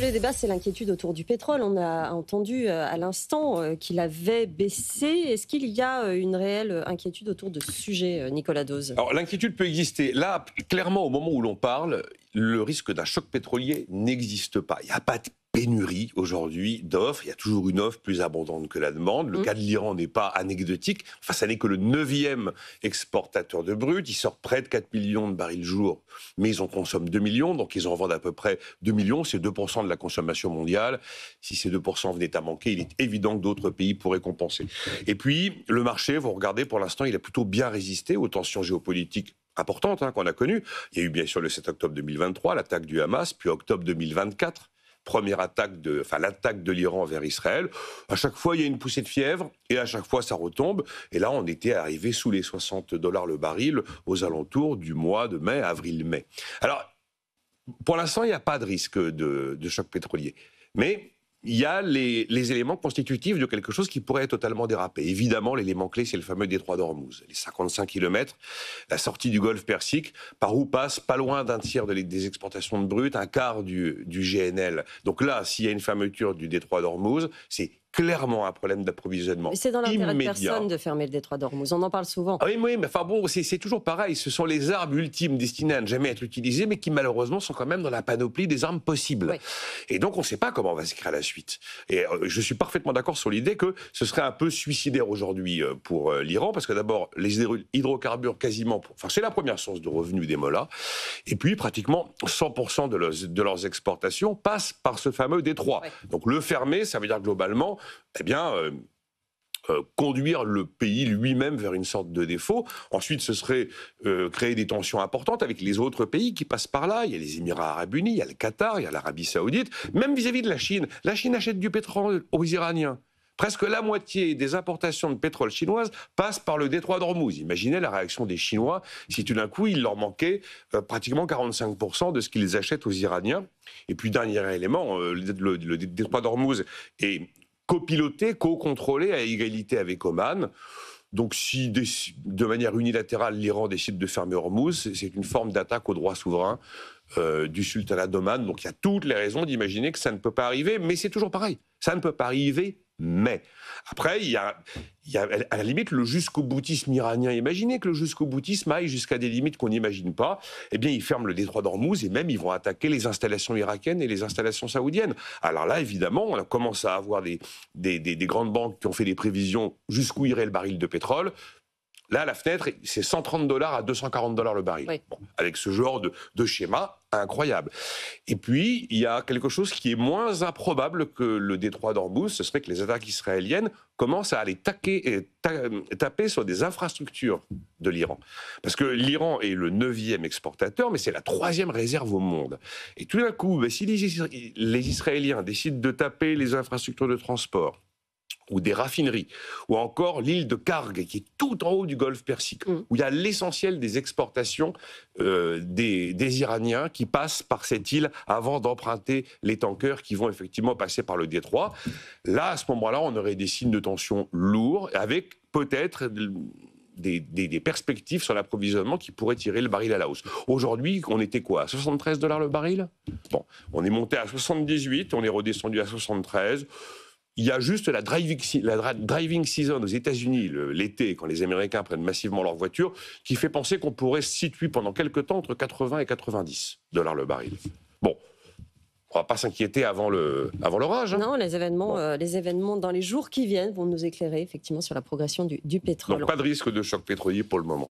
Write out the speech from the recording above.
Le débat, c'est l'inquiétude autour du pétrole. On a entendu à l'instant qu'il avait baissé. Est-ce qu'il y a une réelle inquiétude autour de ce sujet, Nicolas Dose? Alors l'inquiétude peut exister. Là, clairement, au moment où l'on parle, le risque d'un choc pétrolier n'existe pas. Il n'y a pas de pénurie aujourd'hui d'offres. Il y a toujours une offre plus abondante que la demande. Le cas de l'Iran n'est pas anecdotique. Enfin, ça n'est que le 9e exportateur de brut. Ils sortent près de 4 millions de barils jour, mais ils en consomment 2 millions. Donc ils en vendent à peu près 2 millions. C'est 2% de la consommation mondiale. Si ces 2% venaient à manquer, il est évident que d'autres pays pourraient compenser. Et puis, le marché, vous regardez, pour l'instant, il a plutôt bien résisté aux tensions géopolitiques importantes qu'on a connues. Il y a eu bien sûr le 7 octobre 2023, l'attaque du Hamas, puis octobre 2024. L'attaque de l'Iran vers Israël. À chaque fois, il y a une poussée de fièvre et à chaque fois, ça retombe. Et là, on était arrivé sous les $60 le baril aux alentours du mois de mai, avril-mai. Alors, pour l'instant, il n'y a pas de risque de choc pétrolier. Mais il y a les éléments constitutifs de quelque chose qui pourrait totalement déraper. Évidemment, l'élément clé, c'est le fameux détroit d'Ormuz. Les 55 km, la sortie du golfe Persique, par où passe pas loin d'un tiers des exportations de brut, un quart du GNL. Donc là, s'il y a une fermeture du détroit d'Ormuz, c'est clairement un problème d'approvisionnement. C'est dans l'intérêt de personne de fermer le détroit d'Ormuz. On en parle souvent. Ah oui, mais enfin bon, c'est toujours pareil. Ce sont les armes ultimes destinées à ne jamais être utilisées, mais qui malheureusement sont quand même dans la panoplie des armes possibles. Oui. Et donc on ne sait pas comment va s'écrire la suite. Et je suis parfaitement d'accord sur l'idée que ce serait un peu suicidaire aujourd'hui pour l'Iran, parce que d'abord, les hydrocarbures quasiment... c'est la première source de revenus des mollahs. Et puis pratiquement 100% de leurs exportations passent par ce fameux détroit. Oui. Donc le fermer, ça veut dire globalement... conduire le pays lui-même vers une sorte de défaut. Ensuite, ce serait créer des tensions importantes avec les autres pays qui passent par là. Il y a les Émirats arabes unis, il y a le Qatar, il y a l'Arabie saoudite, même vis-à-vis de la Chine. La Chine achète du pétrole aux Iraniens. Presque la moitié des importations de pétrole chinoises passent par le détroit d'Ormuz. Imaginez la réaction des Chinois si tout d'un coup, il leur manquait pratiquement 45% de ce qu'ils achètent aux Iraniens. Et puis, dernier élément, le détroit d'Ormuz est copiloté, co-contrôlé à égalité avec Oman. Donc si de manière unilatérale l'Iran décide de fermer Hormuz, c'est une forme d'attaque au droit souverain du sultanat d'Oman. Donc il y a toutes les raisons d'imaginer que ça ne peut pas arriver, mais c'est toujours pareil. Ça ne peut pas arriver, mais... Après, il y a à la limite le jusqu'au-boutisme iranien. Imaginez que le jusqu'au-boutisme aille jusqu'à des limites qu'on n'imagine pas. Eh bien, ils ferment le détroit d'Ormuz et même ils vont attaquer les installations irakiennes et les installations saoudiennes. Alors là, évidemment, on commence à avoir des grandes banques qui ont fait des prévisions jusqu'où irait le baril de pétrole. Là, la fenêtre, c'est $130 à $240 le baril. Oui. Bon, avec ce genre de schéma incroyable. Et puis, il y a quelque chose qui est moins improbable que le détroit d'Ormuz, ce serait que les attaques israéliennes commencent à aller taper sur des infrastructures de l'Iran. Parce que l'Iran est le 9e exportateur, mais c'est la 3e réserve au monde. Et tout d'un coup, si les Israéliens décident de taper les infrastructures de transport, ou des raffineries, ou encore l'île de Karg, qui est tout en haut du golfe Persique, où il y a l'essentiel des exportations des Iraniens qui passent par cette île avant d'emprunter les tankers qui vont effectivement passer par le détroit. Là, à ce moment-là, on aurait des signes de tension lourds, avec peut-être des perspectives sur l'approvisionnement qui pourraient tirer le baril à la hausse. Aujourd'hui, on était quoi, à $73 le baril? Bon, on est monté à 78, on est redescendu à 73. Il y a juste la driving season aux États-Unis, l'été, quand les Américains prennent massivement leur voiture, qui fait penser qu'on pourrait se situer pendant quelques temps entre 80 et $90 le baril. Bon, on ne va pas s'inquiéter avant l'orage. Non, les événements dans les jours qui viennent vont nous éclairer effectivement sur la progression du pétrole. Donc pas de risque de choc pétrolier pour le moment.